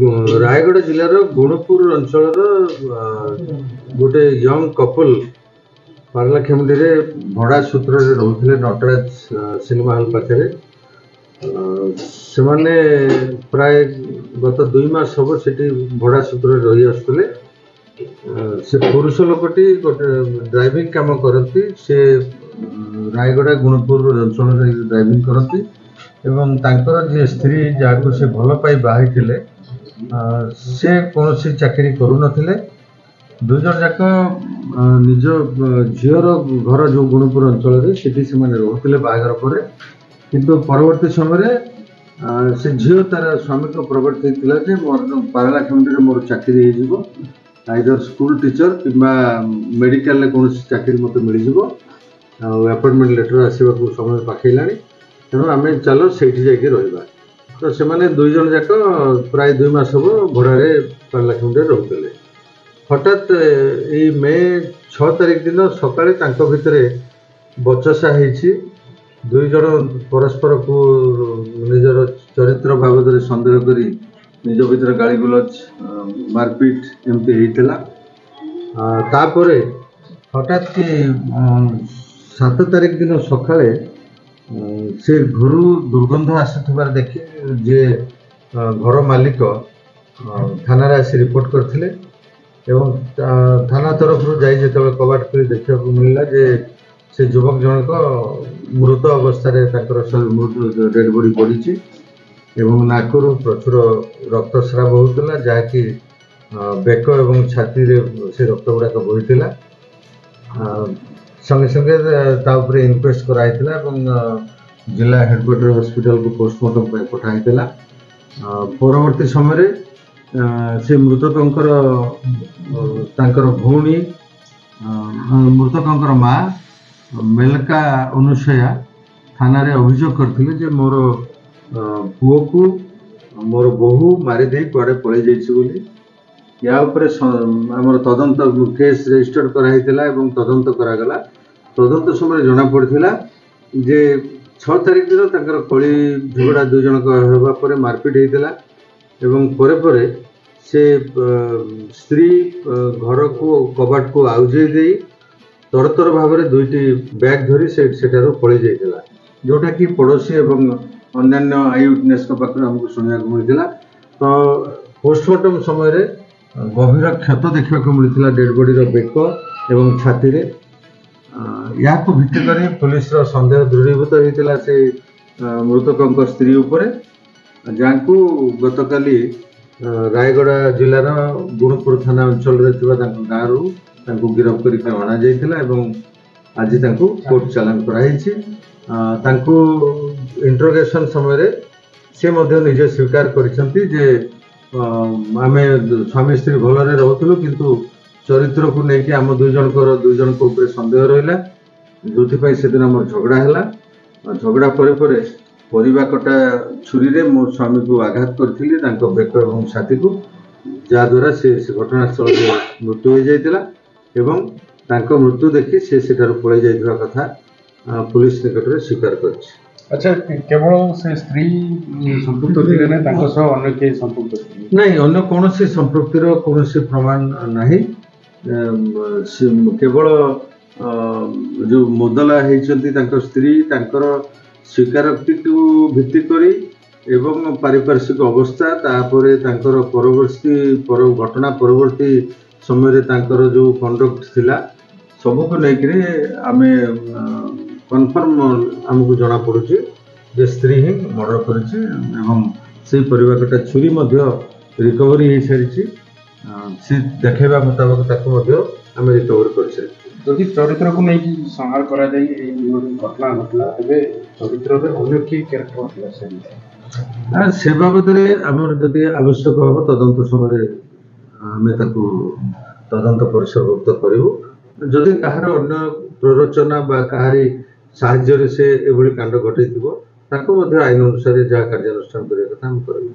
रायगढ़ जिलार गुणपुर अंचल गोटे young couple Paralakhemundi रे भड़ा सूत्र रोते नटराज सिनेमा हॉल पाखे से माने प्राय गत 2 मास हम से भड़ा सूत्र रही आसुले से पुरुष लोकटी गोटे ड्राइविंग काम करती से रायगढ़ गुणपुर अंचल ड्राइविंग करती एवं तांकर जे स्त्री जहाँ से भल पाई बाहर से कौन चाकरी करू नथिले। दुई जन जाक निज झीर घर जो गुणपुर अंचल से रोते बाहर पर किंतु परवर्ती समय से झील तार स्वामी को प्रवर्त होता मोर पारलाखेमुंडी मोर चाकरी हो आइदर स्कूल टीचर कि मेडिकल कौन चाकरी मत मिल अपॉइंटमेंट लेटर आसवा समय पाखला तेणु आम चलो से रहा तो से मैंने 2 जन जाक प्राय 2 मास हम भड़े पारलाखेमुंडी रोते हठात ये मे 6 तारिख दिन सकाଳେ तांको भितरे बचसा होती 2 जन परस्पर को निजर चरित्र बाबद सन्देह करी निज भितर गाड़ी गुलज मारपिट एमती होता तापर हठात कि 7 तारिख दिन सकाळे से घर दुर्गंध आसुथिबार देखि जे घर मालिक थाना आसी रिपोर्ट करथिले एवं थाना तरफ जाई जेतेबे कबाट कर देखा मिलला जे से युवक जनक मृत अवस्था मृत डेड बॉडी पड़ी एवं नाकरू प्रचुर रक्तस्राव होता जहाँकि बेक एवं छाती रे से रक्त गुड़ाक बोईला संगे संगे ताऊपर इनक्वेस्ट कराइला जिला हेडक्वार्टर हॉस्पिटल को पोस्टमार्टम पठाइला परवर्ती समय से मृतकर भौणी मृतकर माँ मेलका अनुसया थाना रे अभियोग करते मोर पुओ को मोर बोहू मारिदे कुआड़े पलि जाइए या आमर तदंत केस रजिस्टर कराइला तदंत करागला तदंत समय जना पड़ा जे 6 तारिख दिन तंकर कली झगड़ा 2 जन होगा मारपिट होता एवं परे से स्त्री घर को कबाट को आउजे दे तरतर भाव में 2टी बैग धरी से पलि जाइला जोटा कि पड़ोशी एवं अन्य आई विटनेस पाखे आमको शुणा मिलता तो पोस्टमार्टम समय गभीर क्षत देखा मिलता डेड बॉडी बेक एवं छाती रे या भित्ति कर पुलिस सन्देह दृढ़ीभूत होता से मृतकों स्त्री उपर जहाँ को गतकाली रायगढ़ जिलार गुणपुर थाना अंचल गाँव गिरफ्त करके अणा आज कोर्ट चालान कराई इंट्रोगेशन समय से निजे स्वीकार करते आमे स्वामी स्त्री भलरे रोलु किंतु चरित्र को लेकिन आम 2 जन ऊपर सन्देह रहा जो से दिन आम झगड़ा है झगड़ा पर परिवा कटा छुरी रे मो स्वामी को आघात करथिले बेक और छाती को जहाद्वारा से घटनास्थल मृत्यु हो जाता एवं मृत्यु देखि से पलि जाइथिबा कथा पुलिस निकट में स्वीकार कर। अच्छा केवल से स्त्री संपुक्त थिले ना तांको सह अन्य के संपुक्त नहीं अन्य कौन संपृक्तिर कौन प्रमाण नहीं केवल जो मुदला होती स्त्री स्वीकारोक्ति को भित्ति करी एवं पारिपार्श्विक अवस्था तापर परवर्ती घटना परवर्ती समय जो कंडक्ट थिला सबू को लेकर आम कन्फर्म आमको जना पड़ुचे जे स्त्री ही मर्डर कर परिवारटा छुरी रिकवरी हो सारी सी देखा मुताबक आम रिकवर कर जदि चरित्र को नहीं संहार करा घटना घटला तेरे चरित्र में अन्य कि कैरेक्टर से बाबद आमर जदि आवश्यक हम तदंत समय आम तदंत परिसरभुक्त करूँ जदि कहार अन्य प्ररोचना कहारी साहाय्य से एभली कांड घटई आईन अनुसार जहाँ कार्यानुष्ठान करने कथा हम करूँ।